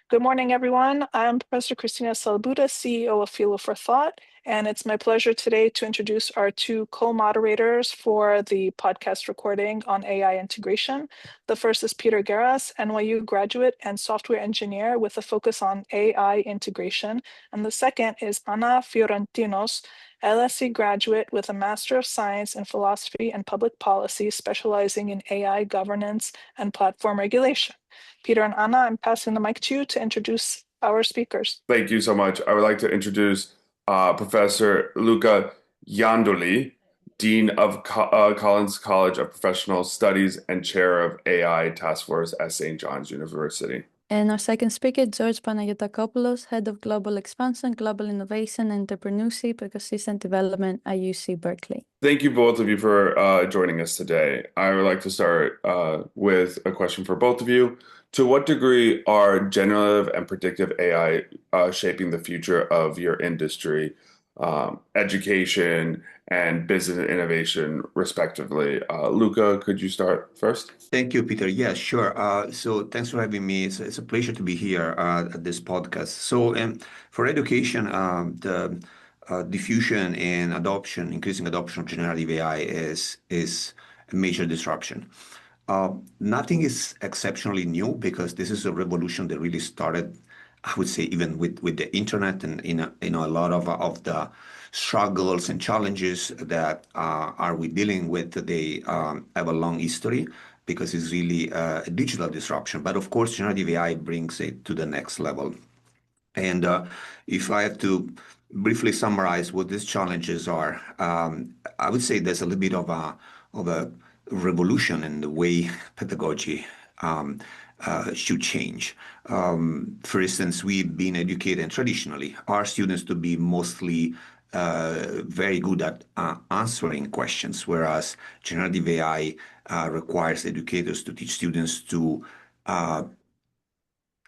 Good morning, everyone. I'm Professor Christina Salabuda, CEO of Philo for Thought, and it's my pleasure today to introduce our two co-moderators for the podcast recording on AI integration. The first is Peter Guerras, NYU graduate and software engineer with a focus on AI integration. And the second is Ana Fiorentinos, LSE graduate with a Master of Science in Philosophy and Public Policy, specializing in AI governance and platform regulation. Peter and Anna, I'm passing the mic to you to introduce our speakers. Thank you so much. I would like to introduce Professor Luca Iandoli, Dean of Collins College of Professional Studies and Chair of AI Task Force at St. John's University. And our second speaker, George Panagiotakopoulos, Head of Global Expansion, Global Innovation, and Entrepreneurship, Ecosystem Development at UC Berkeley. Thank you both of you for joining us today. I would like to start with a question for both of you. To what degree are generative and predictive AI shaping the future of your industry, education, and business innovation, respectively? Luca, could you start first? Thank you, Peter. Yeah, sure. So thanks for having me. It's a pleasure to be here at this podcast. So for education, the diffusion and adoption, increasing adoption of generative AI is a major disruption. Nothing is exceptionally new because this is a revolution that really started, I would say, even with the internet and a lot of the struggles and challenges that are we dealing with today have a long history because it's really a digital disruption. But of course, generative AI brings it to the next level. And if I have to briefly summarize what these challenges are, I would say there's a little bit of a revolution in the way pedagogy should change. For instance, we've been educated traditionally, our students to be mostly very good at answering questions, whereas generative AI requires educators to teach students to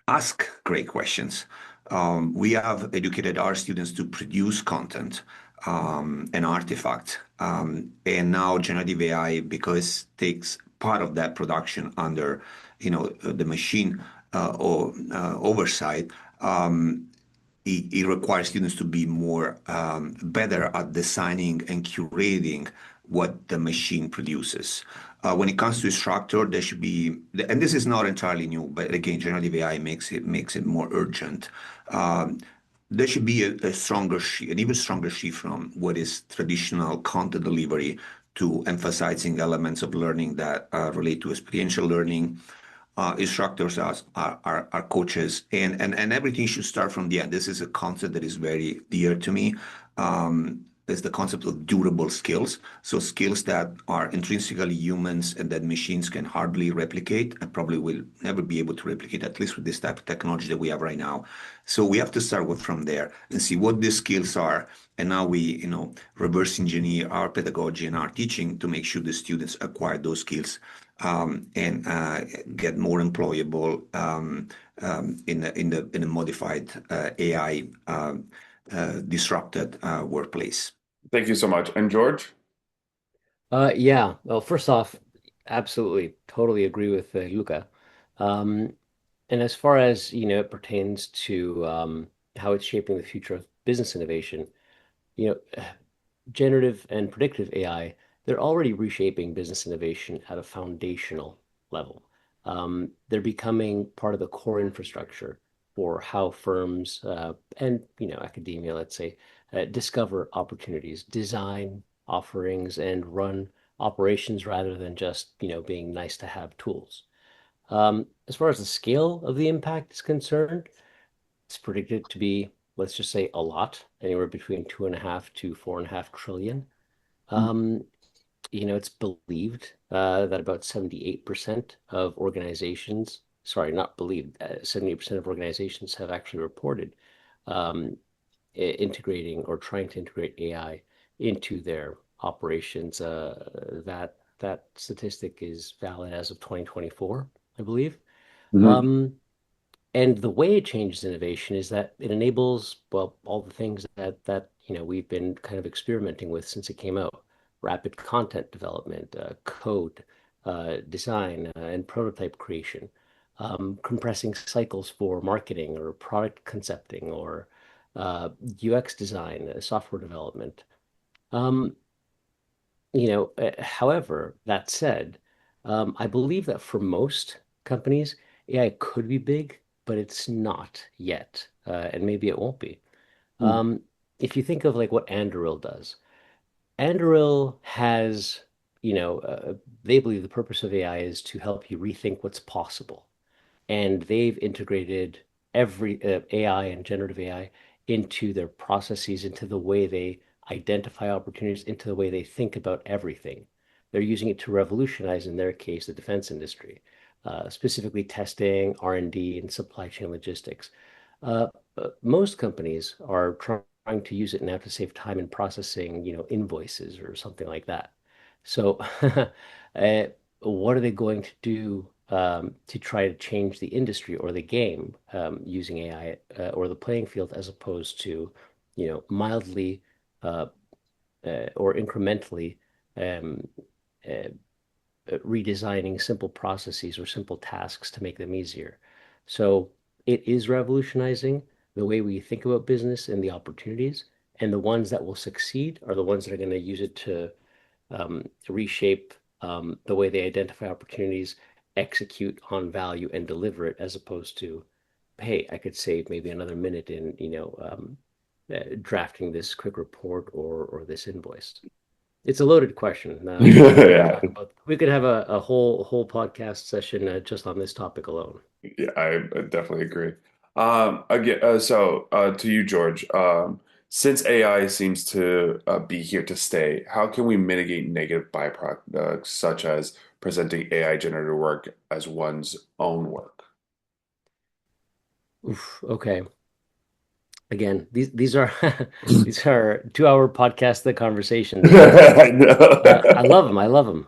ask great questions. We have educated our students to produce content, an artifact. And now generative AI, because takes part of that production under, the machine or oversight, it requires students to be more better at designing and curating what the machine produces. When it comes to structure, there should be, and this is not entirely new, but again, generative AI makes it more urgent. There should be a stronger shift, an even stronger shift from what is traditional content delivery to emphasizing elements of learning that relate to experiential learning. Instructors are coaches, and everything should start from the end. This is a concept that is very dear to me. There's the concept of durable skills. So skills that are intrinsically humans and that machines can hardly replicate and probably will never be able to replicate, at least with this type of technology that we have right now. So we have to start from there and see what these skills are. And now we, reverse engineer our pedagogy and our teaching to make sure the students acquire those skills and get more employable in a modified AI disrupted workplace. Thank you so much. And George? Yeah. Well, first off, absolutely, totally agree with Luca. And as far as, it pertains to how it's shaping the future of business innovation, you know, generative and predictive AI, they're already reshaping business innovation at a foundational level. They're becoming part of the core infrastructure for how firms and academia, let's say, discover opportunities, design offerings, and run operations rather than just being nice to have tools. As far as the scale of the impact is concerned, it's predicted to be, let's just say, a lot, anywhere between 2.5 to 4.5 trillion. It's believed that about 78% of organizations, sorry, not believed, 78% of organizations have actually reported integrating or trying to integrate AI into their operations. That statistic is valid as of 2024, I believe. And the way it changes innovation is that it enables, well, all the things that we've been kind of experimenting with since it came out: rapid content development, code, design, and prototype creation. compressing cycles for marketing or product concepting or UX design, software development. Um, However, that said, I believe that for most companies, AI could be big, but it's not yet, and maybe it won't be. Mm. Um, if you think of like what Anduril does, Anduril has, you know, they believe the purpose of AI is to help you rethink what's possible, and they've integrated every AI and generative AI into their processes, into the way they identify opportunities, into the way they think about everything. They're using it to revolutionize, in their case, the defense industry, specifically testing, R&D, and supply chain logistics. Uh, Most companies are trying to use it now to save time in processing, invoices or something like that. So, uh, what are they going to do to try to change the industry or the game using AI or the playing field as opposed to, mildly uh, or incrementally um, uh, redesigning simple processes or simple tasks to make them easier. So it is revolutionizing the way we think about business and the opportunities. And the ones that will succeed are the ones that are going to use it to reshape the way they identify opportunities, execute on value, and deliver it, as opposed to, hey, I could save maybe another minute in, drafting this quick report or this invoice. It's a loaded question. Yeah. We could have a whole podcast session just on this topic alone. Yeah, I definitely agree. Again, to you, George, since AI seems to be here to stay, how can we mitigate negative byproducts such as presenting AI generated work as one's own work? Oof, okay. Again, these are these are 2 hour podcast the conversations, but I I know. love them. I love them.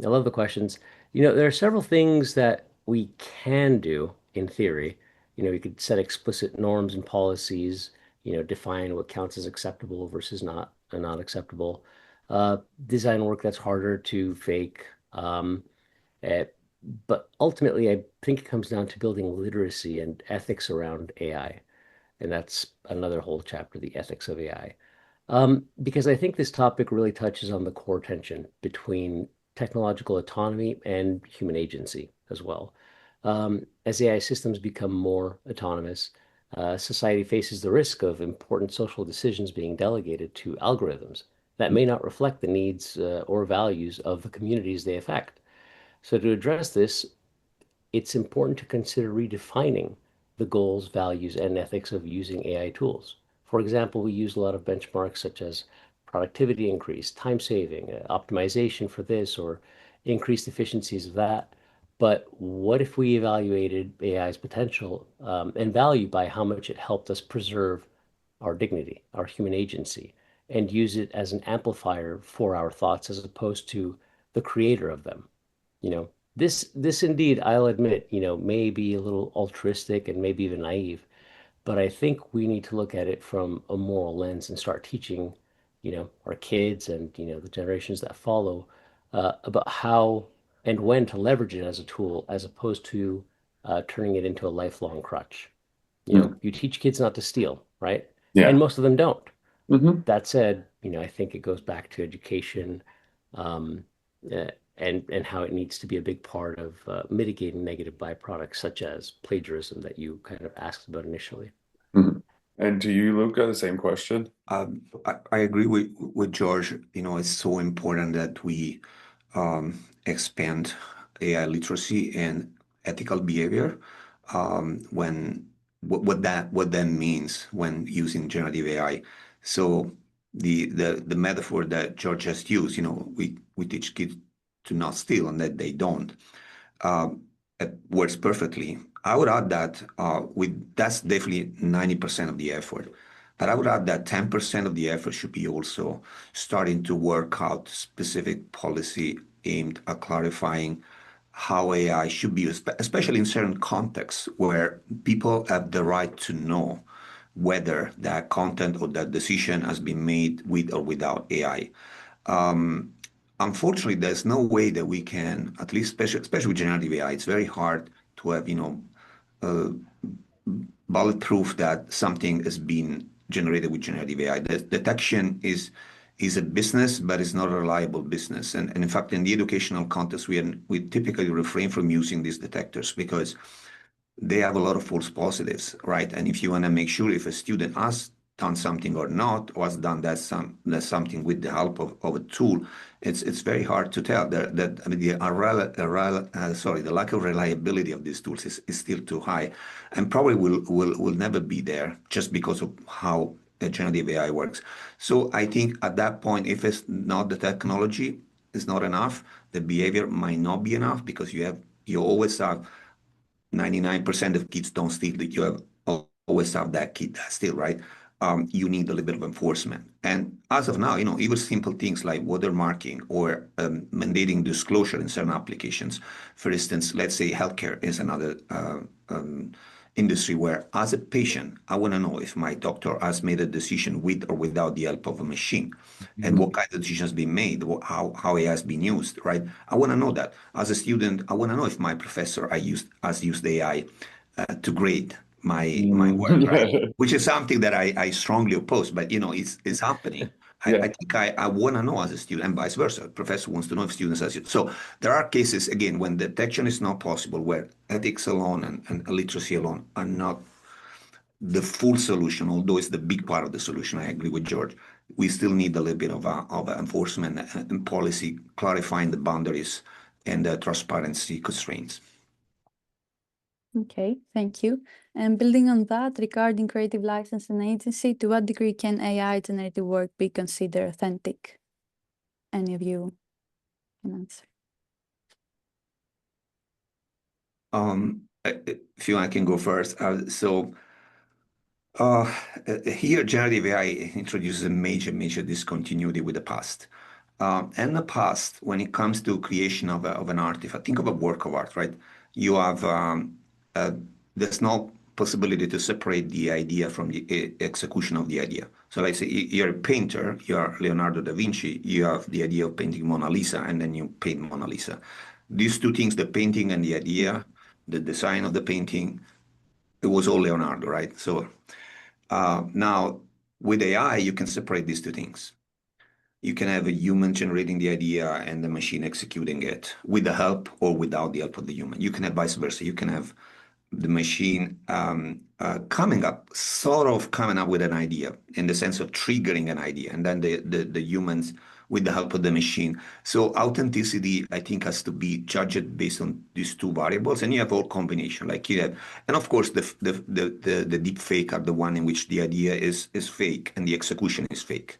I love the questions. There are several things that we can do in theory. We could set explicit norms and policies, define what counts as acceptable versus not acceptable. Design work that's harder to fake. Uh, but ultimately, I think it comes down to building literacy and ethics around AI. And that's another whole chapter, the ethics of AI. Because I think this topic really touches on the core tension between technological autonomy and human agency as well. As AI systems become more autonomous, society faces the risk of important social decisions being delegated to algorithms that may not reflect the needs or values of the communities they affect. So, to address this, it's important to consider redefining the goals, values, and ethics of using AI tools. For example, we use a lot of benchmarks such as productivity increase, time saving, optimization for this, or increased efficiencies of that. But what if we evaluated AI's potential and value by how much it helped us preserve our dignity, our human agency, and use it as an amplifier for our thoughts as opposed to the creator of them? This indeed, I'll admit, may be a little altruistic and maybe even naive, but I think we need to look at it from a moral lens and start teaching, our kids and, the generations that follow about how and when to leverage it as a tool as opposed to turning it into a lifelong crutch. Mm. You teach kids not to steal, right? And Yeah. most of them don't. Hmm. That said, I think it goes back to education, um, and how it needs to be a big part of mitigating negative byproducts such as plagiarism that you kind of asked about initially. Hmm. And to you, Luca, the same question. I agree with George. It's so important that we expand AI literacy and ethical behavior when what that means when using generative AI. So the metaphor that George just used, we teach kids to not steal and that they don't. Um, it works perfectly. I would add that that's definitely 90% of the effort. But I would add that 10% of the effort should be also starting to work out specific policy aimed at clarifying how AI should be used, especially in certain contexts where people have the right to know whether that content or that decision has been made with or without AI. Unfortunately, there's no way that we can, at least especially with generative AI, it's very hard to have, uh, bulletproof that something has been generated with generative AI. The detection is a business, but it's not a reliable business. And in fact, in the educational context, we typically refrain from using these detectors because they have a lot of false positives, right? And if you want to make sure if a student has done something or not, or has done that something with the help of a tool, it's very hard to tell. I mean, the lack of reliability of these tools is still too high, and probably will never be there just because of how generative AI works. So I think at that point, if it's not the technology is not enough, the behavior might not be enough because you always have 99% of kids don't steal that you have always have that kid that steal, right? You need a little bit of enforcement. And as of now, even simple things like watermarking or mandating disclosure in certain applications. For instance, let's say healthcare is another industry where, as a patient, I want to know if my doctor has made a decision with or without the help of a machine, and what kind of decisions been made, how it has been used, right? I want to know that. As a student, I want to know if my professor has used AI to grade my work, right? Which is something that I strongly oppose, but it's happening. I Yeah. think I want to know as a student, and vice versa. Professor wants to know if students as so. There are cases again when detection is not possible, where ethics alone and literacy alone are not the full solution, although it's the big part of the solution. I agree with George. We still need a little bit of enforcement and policy clarifying the boundaries and the transparency constraints. Okay, thank you. And building on that, regarding creative license and agency, to what degree can AI generated work be considered authentic? Any of you can answer. If you want, I can go first. Here, generative AI introduces a major discontinuity with the past. In the past, when it comes to creation of an artifact, think of a work of art, right? You have uh, there's no possibility to separate the idea from the execution of the idea. So, let's say you're a painter, you're Leonardo da Vinci, you have the idea of painting Mona Lisa, and then you paint Mona Lisa. These two things, the painting and the idea, the design of the painting, it was all Leonardo, right? So now with AI, you can separate these two things. You can have a human generating the idea and the machine executing it with the help or without the help of the human. You can have vice versa. You can have the machine coming up with an idea in the sense of triggering an idea, and then the humans with the help of the machine. So authenticity, I think, has to be judged based on these two variables, and you have all combination, like you have, and of course the deep fake are the one in which the idea is fake and the execution is fake.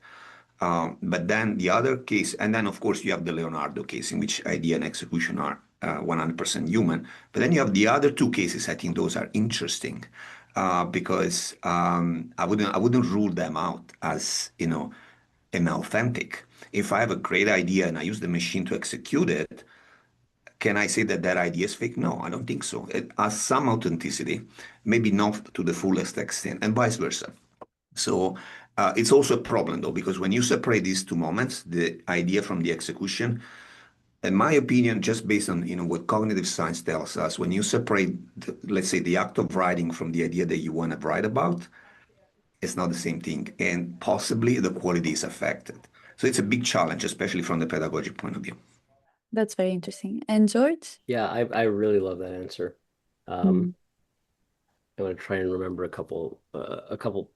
But then the other case, and then of course you have the Leonardo case in which idea and execution are 100% human. But then you have the other two cases. I think those are interesting because I wouldn't rule them out as inauthentic. If I have a great idea and I use the machine to execute it, can I say that that idea is fake? No, I don't think so. It has some authenticity, maybe not to the fullest extent, and vice versa. So it's also a problem though, because when you separate these two moments, the idea from the execution, in my opinion, just based on what cognitive science tells us, when you separate, let's say, the act of writing from the idea that you want to write about, it's not the same thing, and possibly the quality is affected. So it's a big challenge, especially from the pedagogic point of view. That's very interesting. And George? Yeah, I really love that answer. Mm. I want to try and remember a couple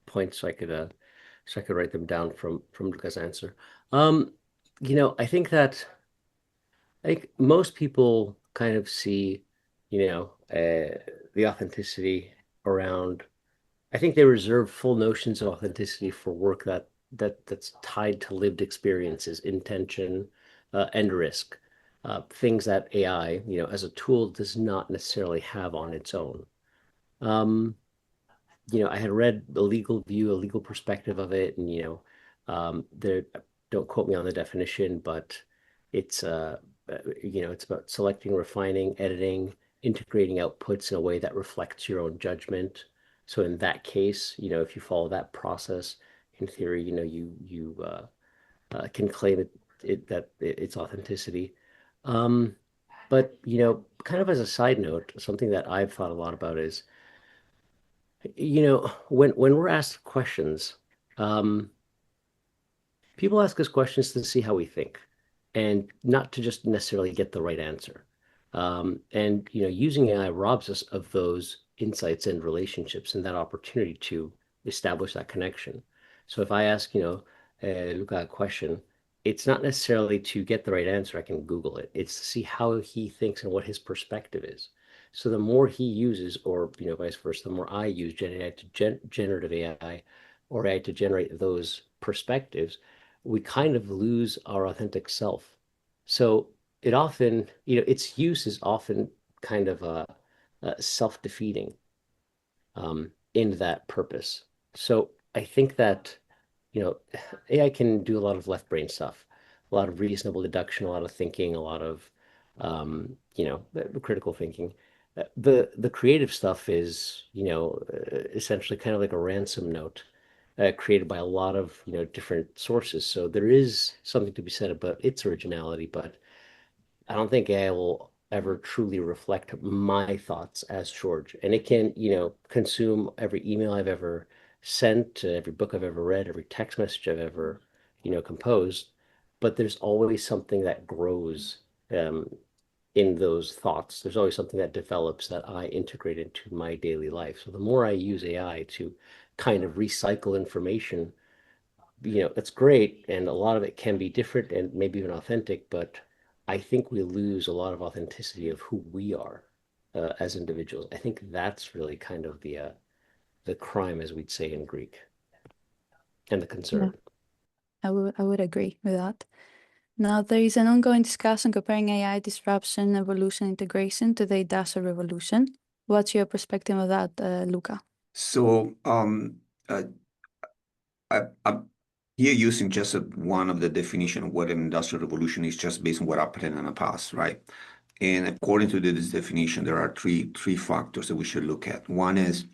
points so I could write them down from Luca's answer. Um, I think most people kind of see, the authenticity around. I think they reserve full notions of authenticity for work that's tied to lived experiences, intention, and risk. Things that AI, as a tool does not necessarily have on its own. Um, I had read a legal view, a legal perspective of it, and there, don't quote me on the definition, but it's it's about selecting, refining, editing, integrating outputs in a way that reflects your own judgment. So in that case, if you follow that process, in theory, you can claim it's authenticity. Um, but kind of as a side note, something that I've thought a lot about is, when we're asked questions, um, people ask us questions to see how we think and not to just necessarily get the right answer. And using AI robs us of those insights and relationships and that opportunity to establish that connection. So if I ask, Luca a question, it's not necessarily to get the right answer. I can Google it. It's to see how he thinks and what his perspective is. So the more he uses, or vice versa, the more I use generative AI or AI to generate those perspectives, we kind of lose our authentic self. So it often, its use is often kind of self-defeating in that purpose. So I think that, AI can do a lot of left brain stuff, a lot of reasonable deduction, a lot of thinking, a lot of, critical thinking. The creative stuff is, essentially kind of like a ransom note created by a lot of different sources. So there is something to be said about its originality, but I don't think AI will ever truly reflect my thoughts as George. And it can, consume every email I've ever sent, every book I've ever read, every text message I've ever, composed. But there's always something that grows in those thoughts. There's always something that develops that I integrate into my daily life. So the more I use AI to kind of recycle information, it's great, and a lot of it can be different and maybe even authentic, but I think we lose a lot of authenticity of who we are as individuals. I think that's really kind of the crime, as we'd say in Greek, and the Yeah, concern. I would agree with that. Now, there is an ongoing discussion comparing AI disruption, evolution, integration to the industrial revolution. What's your perspective of that, Luca? So uh, I'm here using just one of the definition of what an industrial revolution is, just based on what happened in the past, right? And according to this definition, there are three factors that we should look at. One is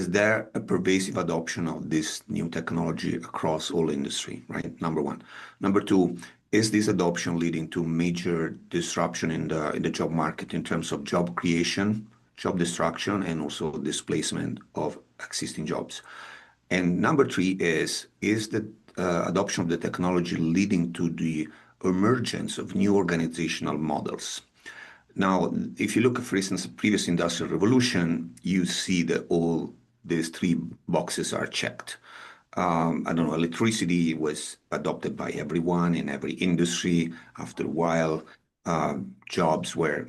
there a pervasive adoption of this new technology across all industry, right? Number one. Number two, is this adoption leading to major disruption in the job market in terms of job creation, job destruction, and also displacement of existing jobs? And number three is the adoption of the technology leading to the emergence of new organizational models? Now, if you look at, for instance, the previous industrial revolution, you see that all these three boxes are checked. I don't know, electricity was adopted by everyone in every industry. After a while, jobs were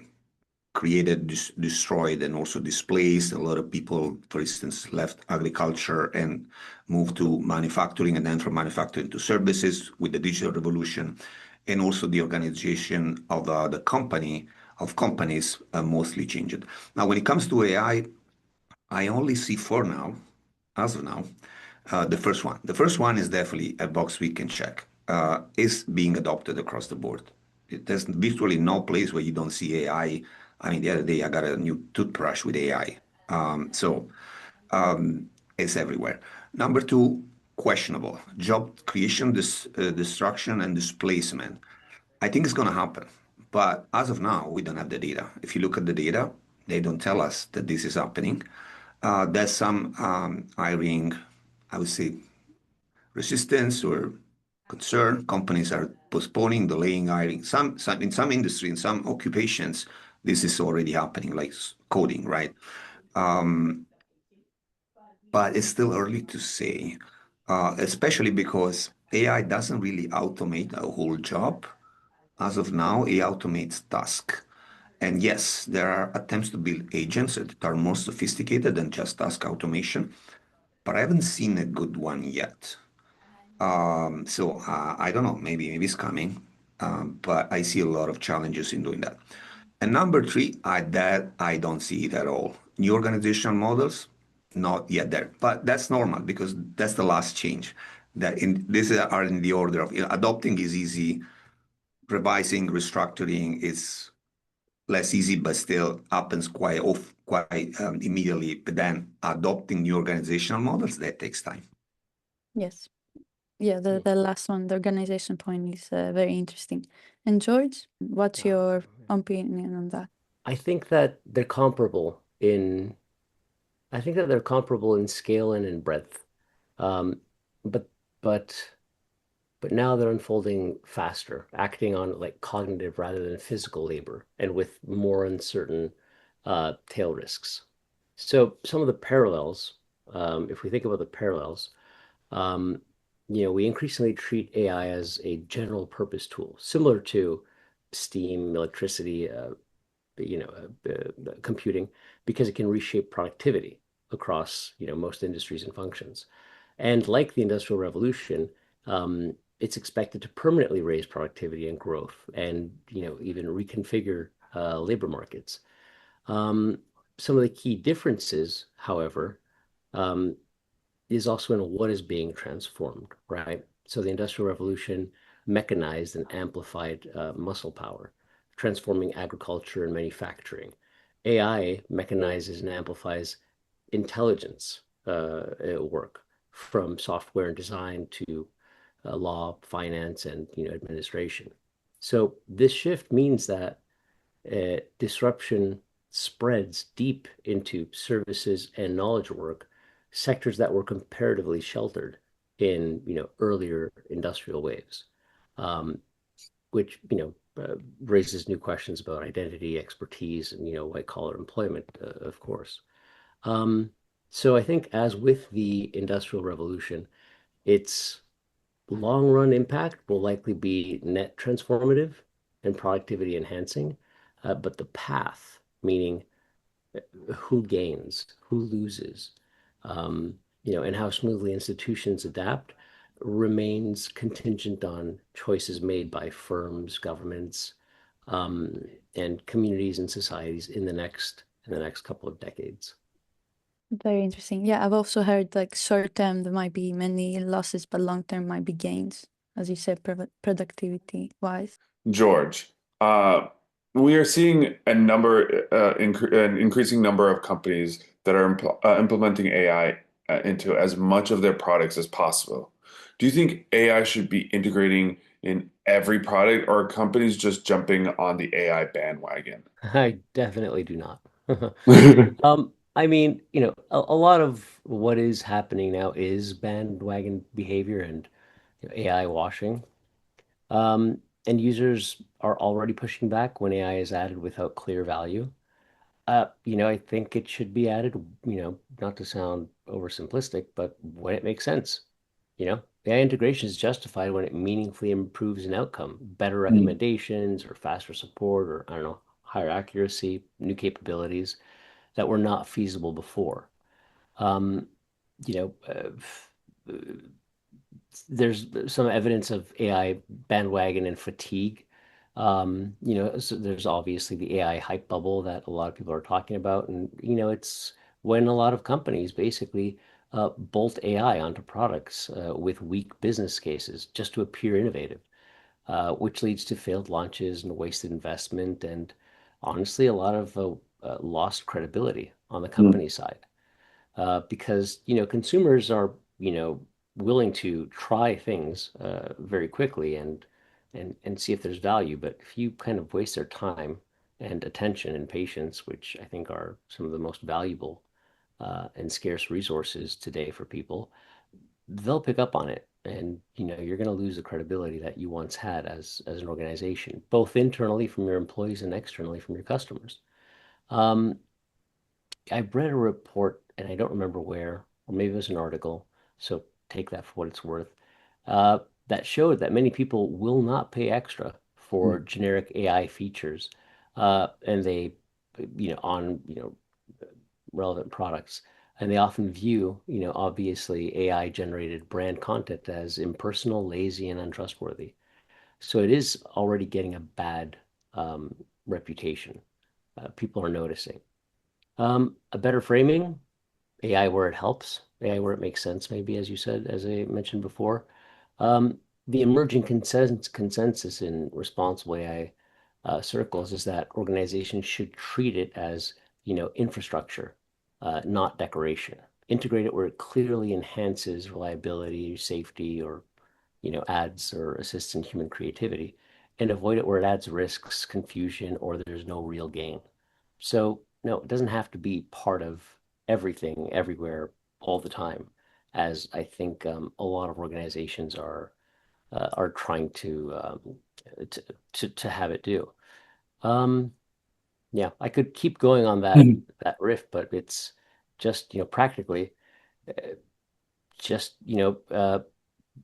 created, destroyed, and also displaced. A lot of people, for instance, left agriculture and moved to manufacturing, and then from manufacturing to services with the digital revolution. And also the organization of the companies mostly changed. Now, when it comes to AI, I only see for now, as of now, the first one. The first one is definitely a box we can check. Is being adopted across the board. There's virtually no place where you don't see AI. I mean, the other day I got a new toothbrush with AI. So it's everywhere. Number two, questionable. Job creation, destruction, and displacement. I think it's going to happen. But as of now, we don't have the data. If you look at the data, they don't tell us that this is happening. There's some hiring, I would say, resistance or concern. Companies are postponing, delaying hiring. Some in some industry, in some occupations, this is already happening, like coding, right? But it's still early to say, especially because AI doesn't really automate a whole job. As of now, it automates tasks. And yes, there are attempts to build agents that are more sophisticated than just task automation, but I haven't seen a good one yet. So I don't know, maybe it's coming, but I see a lot of challenges in doing that. And number three, I don't see it at all. New organizational models, not yet there, but that's normal because that's the last change. These are in the order of, adopting is easy, revising, restructuring is less easy, but still happens quite immediately. But then adopting new organizational models, that takes time. Yes. Yeah, the last one, the organization point is very interesting. And George, what's your opinion on that? I think that they're comparable in I think that they're comparable in scale and in breadth. Um, but but but now they're unfolding faster, acting on like cognitive rather than physical labor, and with more uncertain tail risks. So some of the parallels, if we think about the parallels, um, we increasingly treat AI as a general purpose tool, similar to steam, electricity, computing, because it can reshape productivity across, most industries and functions. And like the Industrial Revolution, it's expected to permanently raise productivity and growth and, even reconfigure labor markets. Um, some of the key differences, however, um, is also in what is being transformed, right? So the Industrial Revolution mechanized and amplified muscle power, transforming agriculture and manufacturing. AI mechanizes and amplifies intelligence work from software and design to law, finance, and administration. So this shift means that disruption spreads deep into services and knowledge work, sectors that were comparatively sheltered in, earlier industrial waves, um, which, raises new questions about identity, expertise, and, white collar employment, of course. Um, so I think as with the Industrial Revolution, its long run impact will likely be net transformative and productivity enhancing, but the path, meaning who gains, who loses, and how smoothly institutions adapt, remains contingent on choices made by firms, governments, and communities and societies in the next couple of decades. Very interesting. Yeah, I've also heard like short term there might be many losses, but long term might be gains, as you said, productivity wise. George, uh, we are seeing an increasing number of companies that are implementing AI into as much of their products as possible. Do you think AI should be integrating in every product, or are companies just jumping on the AI bandwagon? I definitely do not. I mean, a lot of what is happening now is bandwagon behavior and AI washing. And users are already pushing back when AI is added without clear value. I think it should be added, not to sound oversimplistic, but when it makes sense. AI integration is justified when it meaningfully improves an outcome, better Mm. recommendations or faster support or I don't know, higher accuracy, new capabilities that were not feasible before. Um, you know, uh, there's some evidence of AI bandwagon and fatigue. So there's obviously the AI hype bubble that a lot of people are talking about, and it's when a lot of companies basically bolt AI onto products with weak business cases just to appear innovative, which leads to failed launches and wasted investment, and honestly, a lot of lost credibility on the Mm. company side because consumers are willing to try things very quickly and see if there's value. But if you kind of waste their time and attention and patience, which I think are some of the most valuable and scarce resources today for people, they'll pick up on it. And you're going to lose the credibility that you once had as an organization, both internally from your employees and externally from your customers. Um, I read a report, and I don't remember where, or maybe it was an article, so take that for what it's worth, that showed that many people will not pay extra for Mm. generic AI features, and they, on, relevant products. And they often view, obviously AI generated brand content as impersonal, lazy, and untrustworthy. So it is already getting a bad reputation. People are noticing. A better framing, AI where it helps, AI where it makes sense, maybe, as you said, as I mentioned before. The emerging consensus in responsible AI circles is that organizations should treat it as, infrastructure, not decoration. Integrate it where it clearly enhances reliability, safety, or, adds or assists in human creativity, and avoid it where it adds risks, confusion, or there's no real gain. So, no, it doesn't have to be part of everything, everywhere, all the time, as I think a lot of organizations are trying to, to have it do. Um, yeah, I could keep going on that riff, but it's just, practically, uh, just,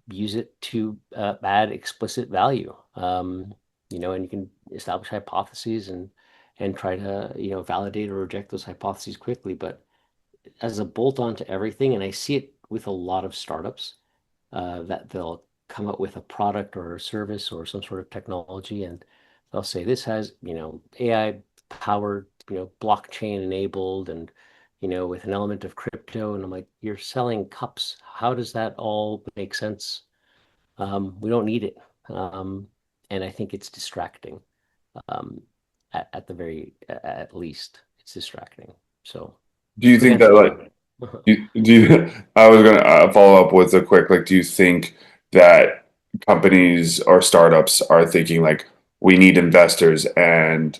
use it to add explicit value. And you can establish hypotheses and try to, validate or reject those hypotheses quickly. But as a bolt on to everything, and I see it with a lot of startups, that they'll come up with a product or a service or some sort of technology, and they'll say this has, AI powered, blockchain enabled, and with an element of crypto. And I'm like, you're selling cups. How does that all make sense? We don't need it. Um, and I think it's distracting. Um, at the at least it's distracting. So Do you think that eventually, like do you I was gonna follow up with a quick like do you think that companies or startups are thinking like we need investors and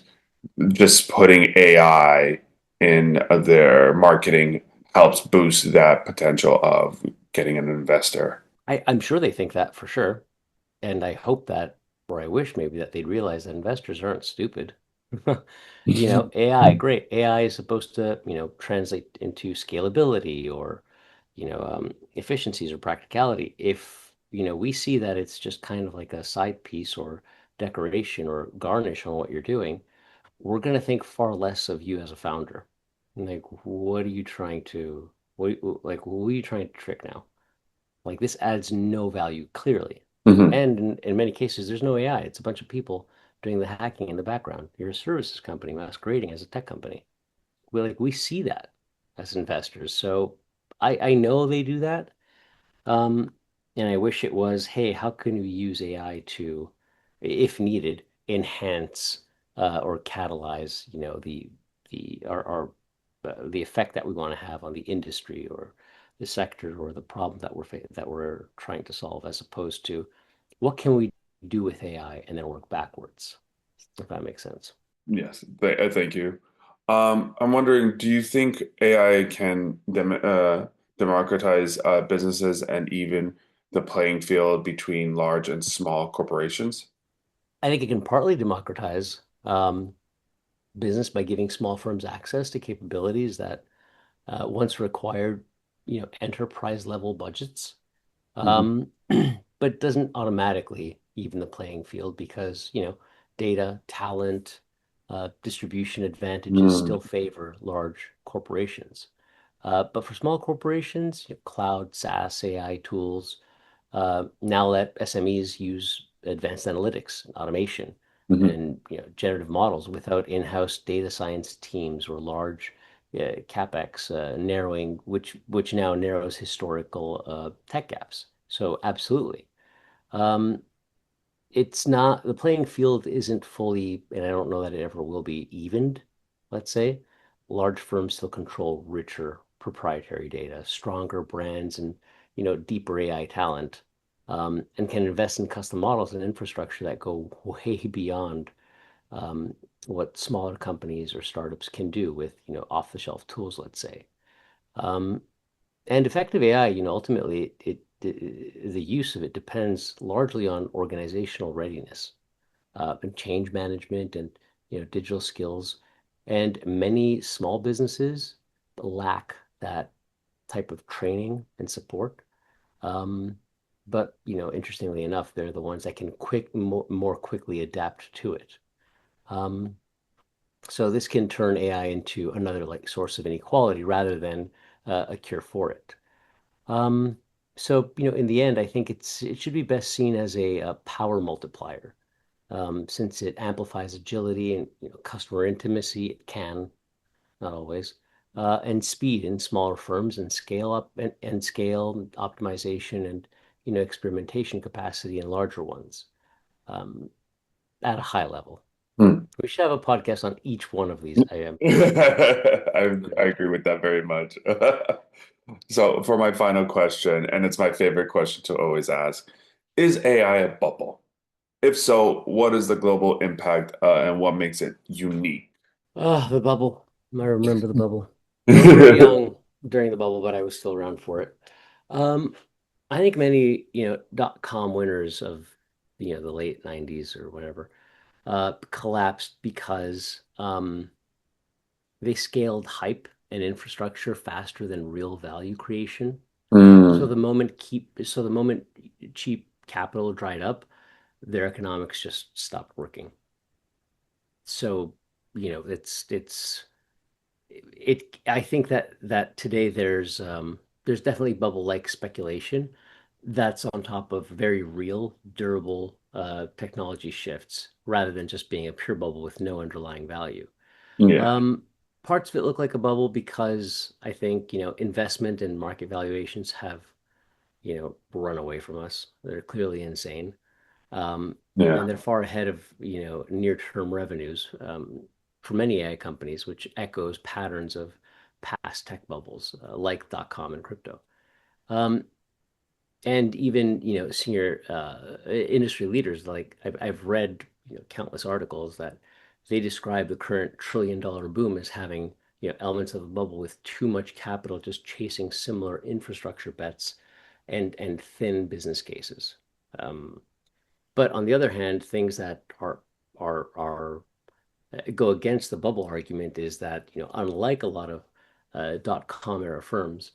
just putting AI in their marketing helps boost that potential of getting an investor? I'm sure they think that for sure. And I hope that, or I wish maybe that they'd realize that investors aren't stupid. AI, great. AI is supposed to, translate into scalability or, efficiencies or practicality. If, we see that it's just kind of like a side piece or decoration or garnish on what you're doing, we're going to think far less of you as a founder. Like, what are you trying to, like, who are you trying to trick now? Like this adds no value clearly. Mhm. And in many cases, there's no AI. It's a bunch of people doing the hacking in the background. You're a services company masquerading as a tech company. We see that as investors. So I know they do that. Um, and I wish it was, hey, how can we use AI to, if needed, enhance or catalyze, the effect that we want to have on the industry or the sector or the problem that we're trying to solve, as opposed to what can we do with AI and then work backwards, if that makes sense. Yes, thank you. I'm wondering, do you think AI can democratize businesses and even the playing field between large and small corporations? I think it can partly democratize business by giving small firms access to capabilities that once required, enterprise level budgets. Mhm. But doesn't automatically even the playing field because, data, talent, distribution advantages Mm. still favor large corporations. But for small corporations, cloud, SaaS, AI tools now let SMEs use advanced analytics, and automation, Mhm. and generative models without in-house data science teams or large capex narrowing, which now narrows historical tech gaps. So absolutely. Um, it's not the playing field isn't fully, and I don't know that it ever will be evened, let's say. Large firms still control richer proprietary data, stronger brands, and deeper AI talent, and can invest in custom models and infrastructure that go way beyond um, what smaller companies or startups can do with off-the-shelf tools, let's say. Um, and effective AI, ultimately, the use of it depends largely on organizational readiness and change management and digital skills. And many small businesses lack that type of training and support. Um, but interestingly enough, they're the ones that can more quickly adapt to it. Um, so this can turn AI into another like source of inequality rather than a cure for it. Um, so, in the end, I think it should be best seen as a power multiplier, since it amplifies agility and customer intimacy. It can, not always, and speed in smaller firms, and scale up and scale optimization and experimentation capacity in larger ones at a high level. Hmm. We should have a podcast on each one of these. I am. I agree with that very much. So for my final question, and it's my favorite question to always ask, is AI a bubble? If so, what is the global impact and what makes it unique? Ah, the bubble. I remember the bubble. I was very young during the bubble, but I was still around for it. Um, I think many, dot-com winners of, the late 90s or whatever, collapsed because they scaled hype and infrastructure faster than real value creation. So Mm, the moment cheap capital dried up, their economics just stopped working. So, I think that today there's definitely bubble-like speculation that's on top of very real, durable technology shifts rather than just being a pure bubble with no underlying value. yeah, Um, Parts of it look like a bubble because I think, investment and market valuations have, run away from us. They're clearly insane. Um, and yeah. they're far ahead of, near-term revenues for many AI companies, which echoes patterns of past tech bubbles like dot-com and crypto. Um, and even, senior industry leaders, like I've read, countless articles that they describe the current trillion-dollar boom as having, elements of a bubble with too much capital just chasing similar infrastructure bets and thin business cases. Um, but on the other hand, things that are go against the bubble argument is that, unlike a lot of dot-com era firms,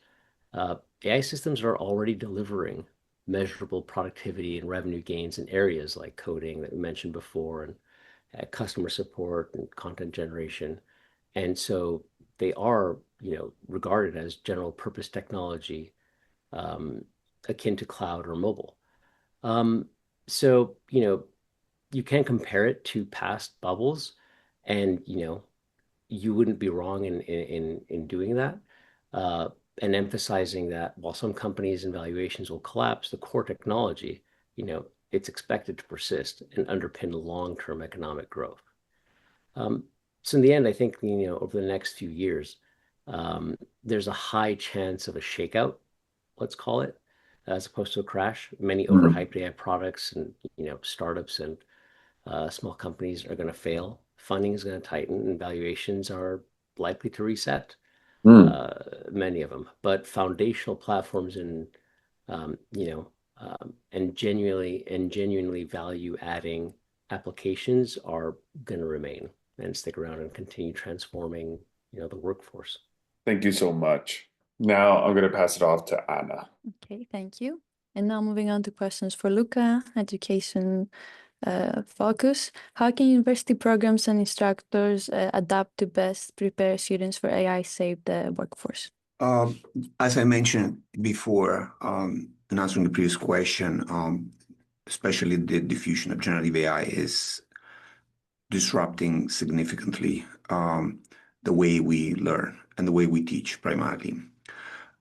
AI systems are already delivering measurable productivity and revenue gains in areas like coding that we mentioned before, and customer support and content generation. And so they are, regarded as general purpose technology, um, akin to cloud or mobile. Um, so, you can compare it to past bubbles, and you wouldn't be wrong in doing that, uh, and emphasizing that while some companies and valuations will collapse, the core technology, it's expected to persist and underpin long-term economic growth. Um, so in the end, I think, over the next few years, there's a high chance of a shakeout, let's call it, as opposed to a crash. Many Mm, overhyped AI products and, startups and small companies are going to fail. Funding is going to tighten, and valuations are likely to reset. mm. Many of them, but foundational platforms and genuinely value adding applications are going to remain and stick around and continue transforming, the workforce. Thank you so much. Now I'm going to pass it off to Anna. Okay, thank you. And now moving on to questions for Luca, education focus. How can university programs and instructors adapt to best prepare students for AI save the workforce? Um, as I mentioned before, in answering the previous question, especially the diffusion of generative AI is disrupting significantly the way we learn and the way we teach primarily.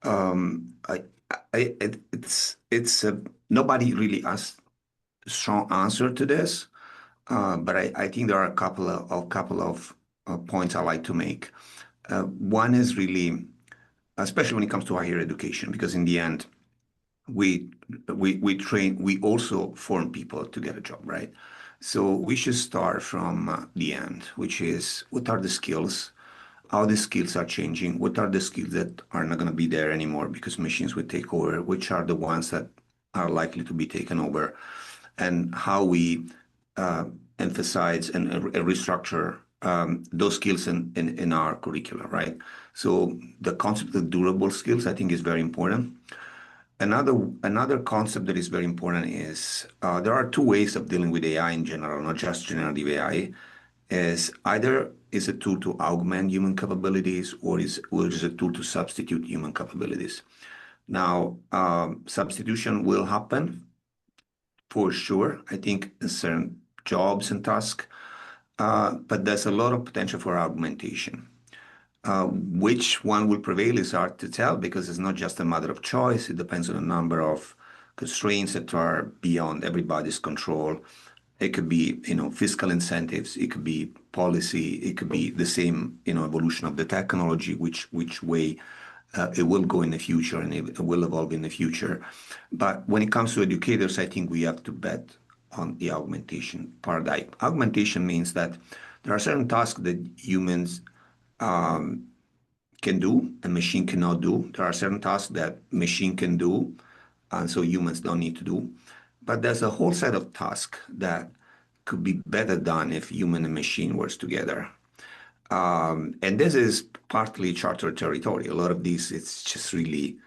I, it's nobody really has a strong answer to this, but I think there are a couple of points I like to make. One is really, especially when it comes to higher education, because in the end, we we also form people to get a job, right? So we should start from the end, which is what are the skills, how the skills are changing, what are the skills that are not going to be there anymore because machines will take over, which are the ones that are likely to be taken over, and how we uh, emphasize and restructure those skills in our curricula, right? So the concept of durable skills, I think, is very important. Another concept that is very important is there are two ways of dealing with AI in general, not just generative AI. Is either is a tool to augment human capabilities or is a tool to substitute human capabilities. Now, substitution will happen for sure. I think in certain jobs and tasks, but there's a lot of potential for augmentation. Which one will prevail is hard to tell because it's not just a matter of choice. It depends on a number of constraints that are beyond everybody's control. It could be, fiscal incentives. It could be policy. It could be the same, evolution of the technology, which way it will go in the future and it will evolve in the future. But when it comes to educators, I think we have to bet on the augmentation paradigm. Augmentation means that there are certain tasks that humans can do and machine cannot do. There are certain tasks that machine can do, and so humans don't need to do. But there's a whole set of tasks that could be better done if human and machine works together. And this is partly charter territory. A lot of these, it's just really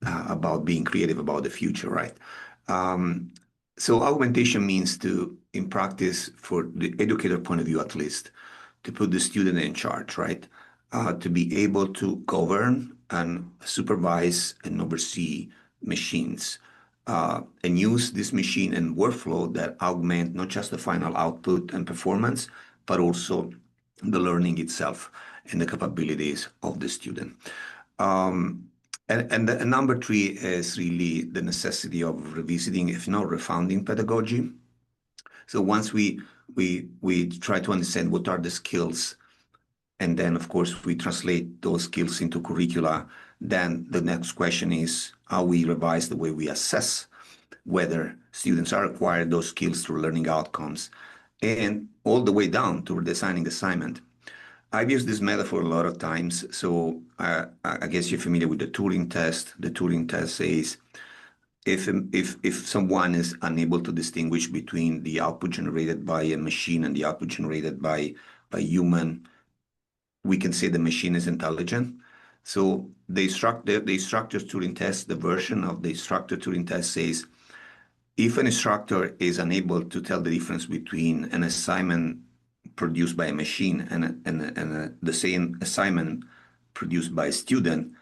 about being creative about the future, right? So augmentation means to, in practice, for the educator point of view at least, to put the student in charge, right? To be able to govern and supervise and oversee machines and use this machine and workflow that augment not just the final output and performance, but also the learning itself and the capabilities of the student. And number three is really the necessity of revisiting, if not refounding, pedagogy. So once we try to understand what are the skills, and then of course we translate those skills into curricula, then the next question is how we revise the way we assess whether students are acquiring those skills through learning outcomes, and all the way down to designing assignment. I've used this metaphor a lot of times. So I guess you're familiar with the Turing test. The Turing test says if someone is unable to distinguish between the output generated by a machine and the output generated by human, we can say the machine is intelligent. So the structured Turing test, the version of the structured Turing test says if an instructor is unable to tell the difference between an assignment produced by a machine and the same assignment produced by a student,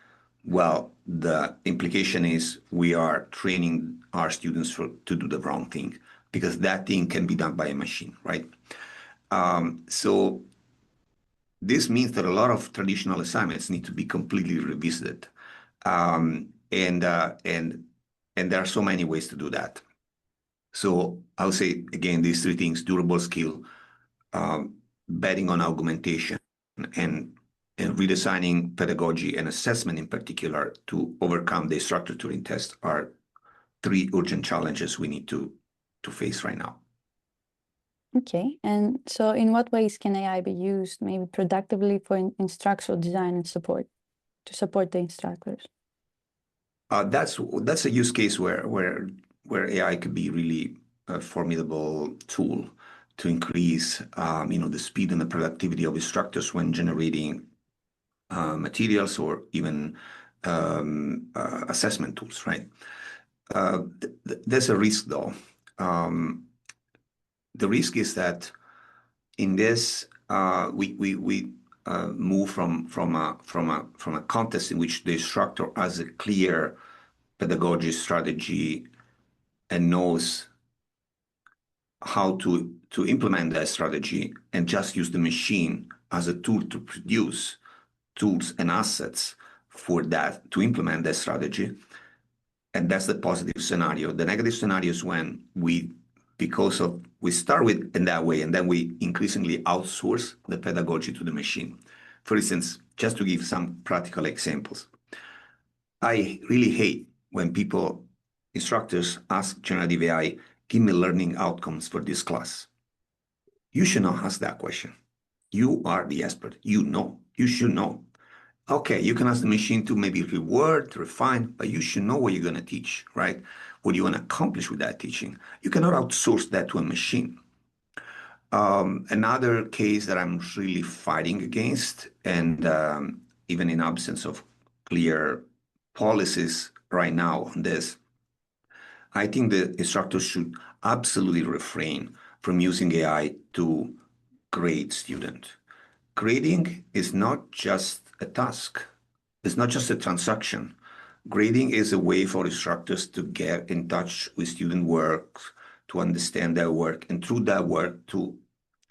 well, the implication is we are training our students to do the wrong thing because that thing can be done by a machine, right? So this means that a lot of traditional assignments need to be completely revisited. And there are so many ways to do that. So I'll say, again, these three things: durable skill, betting on augmentation, and redesigning pedagogy and assessment in particular to overcome the structured Turing test are three urgent challenges we need to face right now. Okay, and so in what ways can AI be used maybe productively for instructional design and support to support the instructors? That's a use case where AI could be really a formidable tool to increase the speed and the productivity of instructors when generating materials or even assessment tools, right? There's a risk though. The risk is that in this we move from a context in which the instructor has a clear pedagogy strategy and knows how to implement that strategy and just use the machine as a tool to produce tools and assets for that to implement that strategy. And that's the positive scenario. The negative scenario is when we start with in that way and then we increasingly outsource the pedagogy to the machine. For instance, just to give some practical examples, I really hate when instructors ask generative AI, give me learning outcomes for this class. You should not ask that question. You are the expert. You know. You should know. Okay, you can ask the machine to maybe reward, refine, but you should know what you're going to teach, right? What you want to accomplish with that teaching. You cannot outsource that to a machine. Another case that I'm really fighting against, and even in absence of clear policies right now on this, I think the instructors should absolutely refrain from using AI to grade students. Grading is not just a task. It's not just a transaction. Grading is a way for instructors to get in touch with student work, to understand their work, and through that work to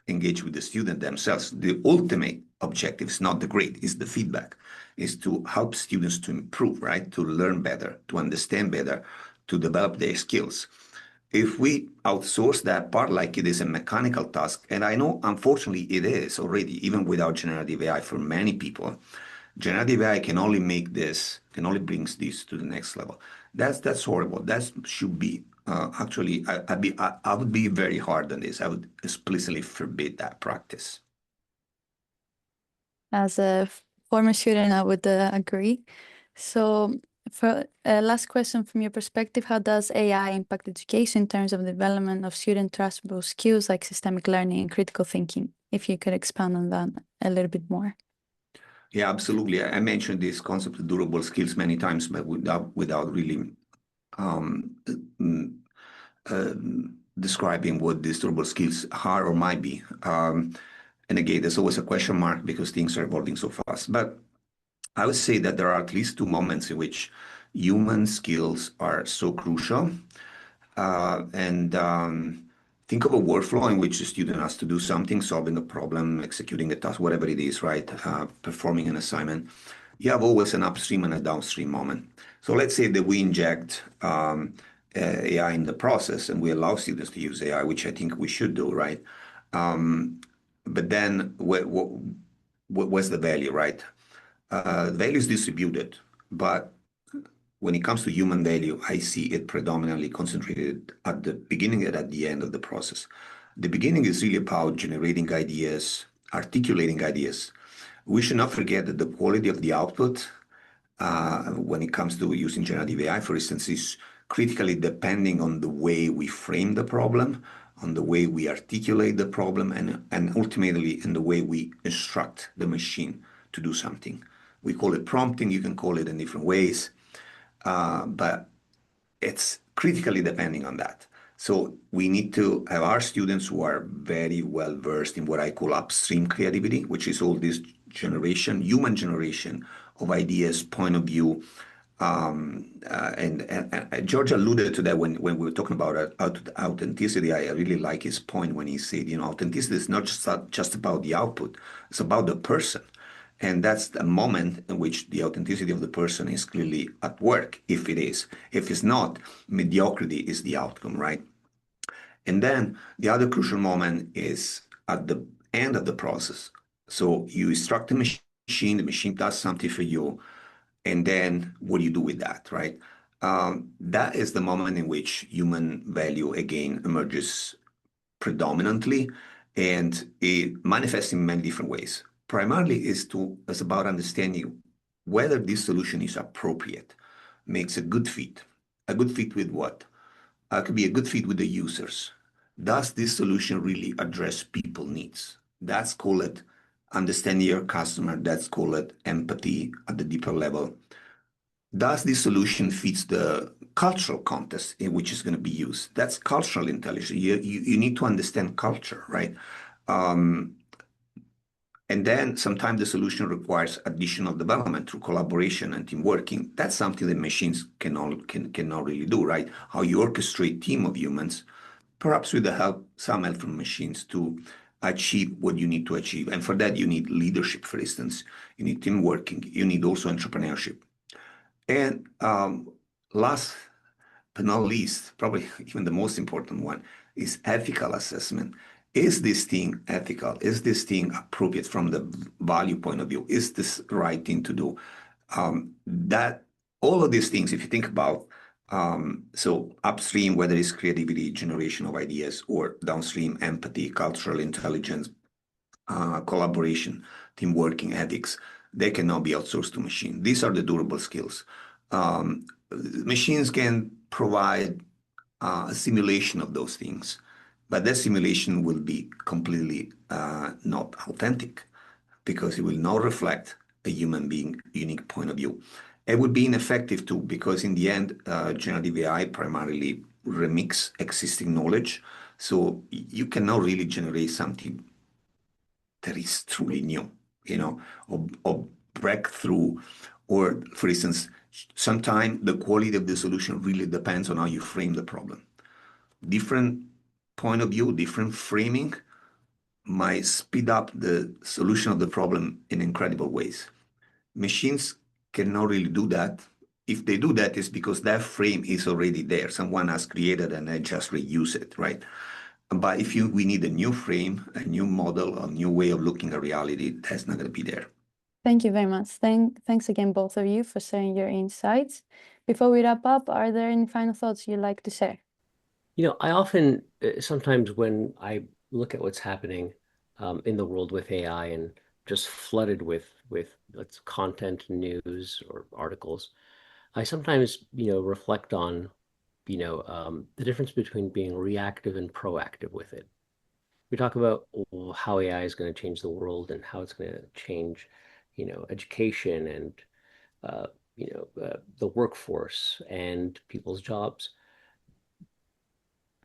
engage with the student themselves. The ultimate objective is not the grade, it's the feedback, is to help students to improve, right? To learn better, to understand better, to develop their skills. If we outsource that part like it is a mechanical task, and I know unfortunately it is already, even without generative AI for many people, generative AI can only brings this to the next level. That's horrible. That should be Actually, I would be very hard on this. I would explicitly forbid that practice. As a former student, I would agree. So, for last question from your perspective, how does AI impact education in terms of the development of student transferable skills like systemic learning and critical thinking? If you could expand on that a little bit more. Yeah, absolutely. I mentioned this concept of durable skills many times, but without really describing what these durable skills are or might be. And again, there's always a question mark because things are evolving so fast. But I would say that there are at least two moments in which human skills are so crucial. And think of a workflow in which a student has to do something, solving a problem, executing a task, whatever it is, right? Performing an assignment. You have always an upstream and a downstream moment. So let's say that we inject AI in the process and we allow students to use AI, which I think we should do, right? But then what's the value, right? Value is distributed, but when it comes to human value, I see it predominantly concentrated at the beginning and at the end of the process. The beginning is really about generating ideas, articulating ideas. We should not forget that the quality of the output, when it comes to using generative AI, for instance, is critically depending on the way we frame the problem, on the way we articulate the problem, and ultimately in the way we instruct the machine to do something. We call it prompting. You can call it in different ways. But it's critically depending on that. So we need to have our students who are very well versed in what I call upstream creativity, which is all this human generation of ideas, point of view. And George alluded to that when we were talking about authenticity. I really like his point when he said, authenticity is not just about the output, it's about the person. And that's the moment in which the authenticity of the person is clearly at work, if it is. If it's not, mediocrity is the outcome, right? And then the other crucial moment is at the end of the process. So you instruct the machine does something for you, and then what do you do with that, right? That is the moment in which human value again emerges predominantly, and it manifests in many different ways. Primarily is about understanding whether this solution is appropriate, makes a good fit. A good fit with what? It could be a good fit with the users. Does this solution really address people needs? That's called it understanding your customer. That's called it empathy at the deeper level. Does this solution fit the cultural context in which it's going to be used? That's cultural intelligence. You need to understand culture, right? And then sometimes the solution requires additional development through collaboration and team working. That's something that machines cannot really do, right? How you orchestrate team of humans, perhaps with some help from machines to achieve what you need to achieve. And for that, you need leadership, for instance. You need team working. You need also entrepreneurship. And last but not least, probably even the most important one, is ethical assessment. Is this thing ethical? Is this thing appropriate from the value point of view? Is this the right thing to do? That all of these things, if you think about, so upstream, whether it's creativity, generation of ideas, or downstream, empathy, cultural intelligence, collaboration, team working, ethics, they cannot be outsourced to machine. These are the durable skills. Machines can provide a simulation of those things, but that simulation will be completely not authentic because it will not reflect a human being unique point of view. It would be ineffective too, because in the end, generative AI primarily remix existing knowledge. So you cannot really generate something that is truly new, or breakthrough, or for instance, sometimes the quality of the solution really depends on how you frame the problem. Different point of view, different framing might speed up the solution of the problem in incredible ways. Machines cannot really do that. If they do that, it's because that frame is already there. Someone has created and they just reuse it, right? But if we need a new frame, a new model, a new way of looking at reality, that's not going to be there. Thank you very much. Thanks again, both of you, for sharing your insights. Before we wrap up, are there any final thoughts you'd like to share? I often, sometimes when I look at what's happening in the world with AI and just flooded with let's content, news, or articles, I sometimes, reflect on, the difference between being reactive and proactive with it. We talk about how AI is going to change the world and how it's going to change, education and the workforce and people's jobs.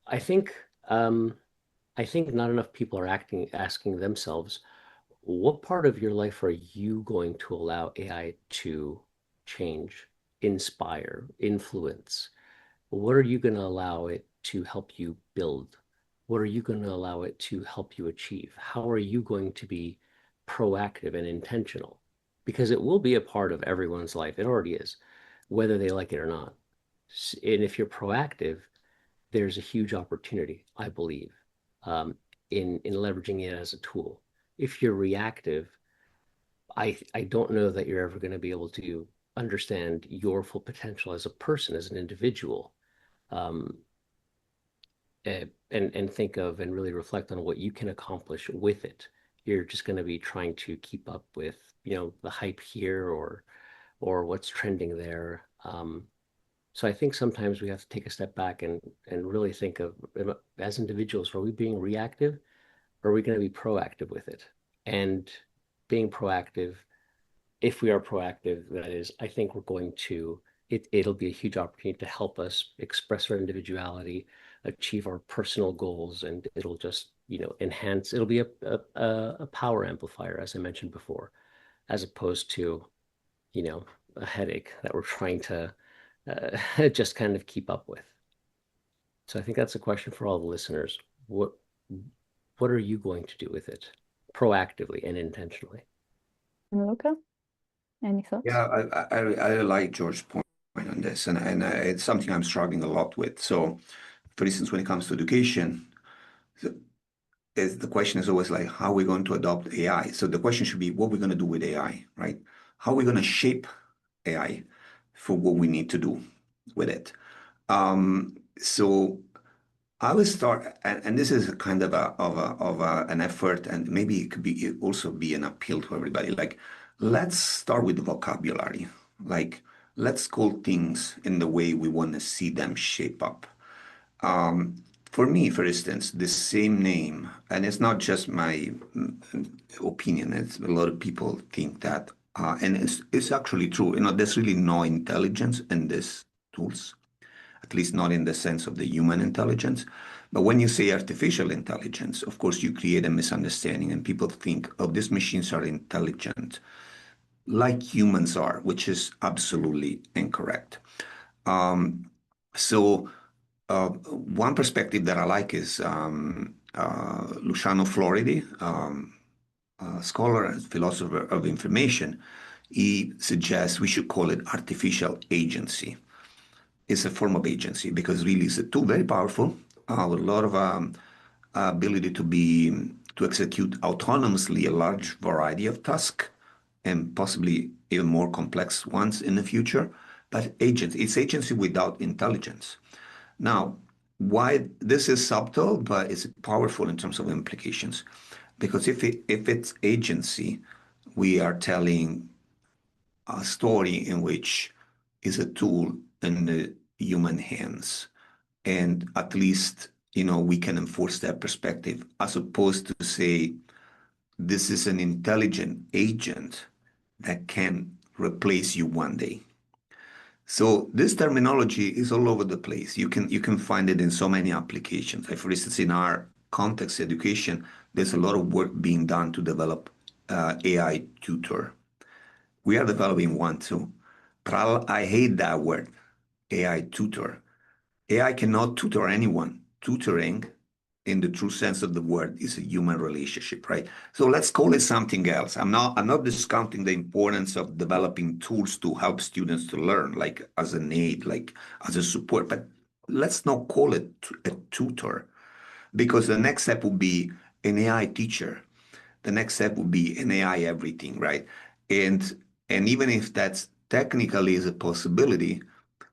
I think um, I think not enough people are asking themselves, what part of your life are you going to allow AI to change, inspire, influence? What are you going to allow it to help you build? What are you going to allow it to help you achieve? How are you going to be proactive and intentional? Because it will be a part of everyone's life. It already is, whether they like it or not. And if you're proactive, there's a huge opportunity, I believe, um, in leveraging it as a tool. If you're reactive, I don't know that you're ever going to be able to understand your full potential as a person, as an individual, um, and think of and really reflect on what you can accomplish with it. You're just going to be trying to keep up with, the hype here or what's trending there. So I think sometimes we have to take a step back and really think of, as individuals, are we being reactive or are we going to be proactive with it? And being proactive, if we are proactive, that is, I think we're going to, it'll be a huge opportunity to help us express our individuality, achieve our personal goals, and it'll just, enhance, it'll be a power amplifier, as I mentioned before, as opposed to, you know, a headache that we're trying to just kind of keep up with. So I think that's a question for all the listeners. What are you going to do with it proactively and intentionally? Luca, any thoughts? Yeah, I like George's point on this, and it's something I'm struggling a lot with. So, for instance, when it comes to education, the, the question is always like, how are we going to adopt AI? So the question should be, what we're going to do with AI, right? How are we going to shape AI for what we need to do with it? So I will start, and this is a kind of an effort, and maybe it could be also be an appeal to everybody. Like, let's start with the vocabulary. Like, let's call things in the way we want to see them shape up. For me, for instance, the same name, and it's not just my opinion. It's a lot of people think that, and it's actually true. There's really no intelligence in these tools, at least not in the sense of the human intelligence. But when you say artificial intelligence, of course, you create a misunderstanding, and people think, oh, these machines are intelligent like humans are, which is absolutely incorrect. So, one perspective that I like is Luciano Floridi, a scholar and philosopher of information. He suggests we should call it artificial agency. It's a form of agency because really it's a tool, very powerful, with a lot of ability to execute autonomously a large variety of tasks and possibly even more complex ones in the future. But it's agency without intelligence. Now, why this is subtle, but it's powerful in terms of implications. Because if it's agency, we are telling a story in which is a tool in the human hands. And at least, we can enforce that perspective as opposed to say, this is an intelligent agent that can replace you one day. So this terminology is all over the place. You can find it in so many applications. Like for instance, in our context education, there's a lot of work being done to develop AI tutor. We are developing one too, but I hate that word, AI tutor. AI cannot tutor anyone. Tutoring, in the true sense of the word, is a human relationship, right? So let's call it something else. I'm not discounting the importance of developing tools to help students to learn, like as an aid, like as a support, but let's not call it a tutor, because the next step would be an AI teacher. The next step would be an AI everything, right? And even if that's technically is a possibility,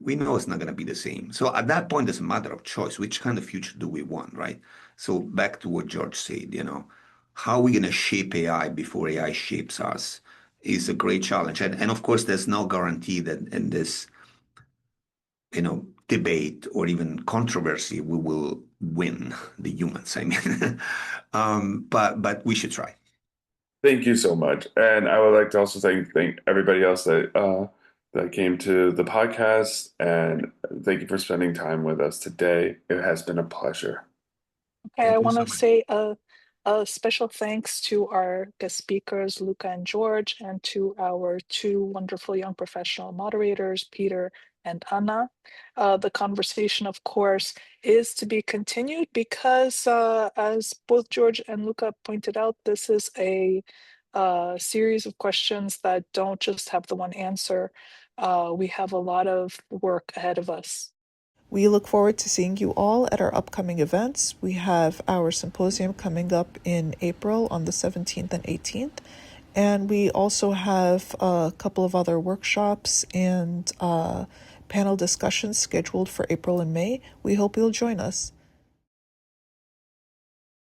we know it's not going to be the same. So at that point, it's a matter of choice. Which kind of future do we want, right? So back to what George said, how are we going to shape AI before AI shapes us is a great challenge. And of course, there's no guarantee that in this, debate or even controversy, we will win the humans. I mean, but we should try. Thank you so much. And I would like to also thank everybody else that came to the podcast, and thank you for spending time with us today. It has been a pleasure. Okay, I Thank you want so to much. say a special thanks to our guest speakers, Luca and George, and to our two wonderful young professional moderators, Peter and Anna. The conversation, of course, is to be continued because, as both George and Luca pointed out, this is a series of questions that don't just have the one answer. We have a lot of work ahead of us. We look forward to seeing you all at our upcoming events. We have our symposium coming up in April on the 17th and 18th. And we also have a couple of other workshops and panel discussions scheduled for April and May. We hope you'll join us.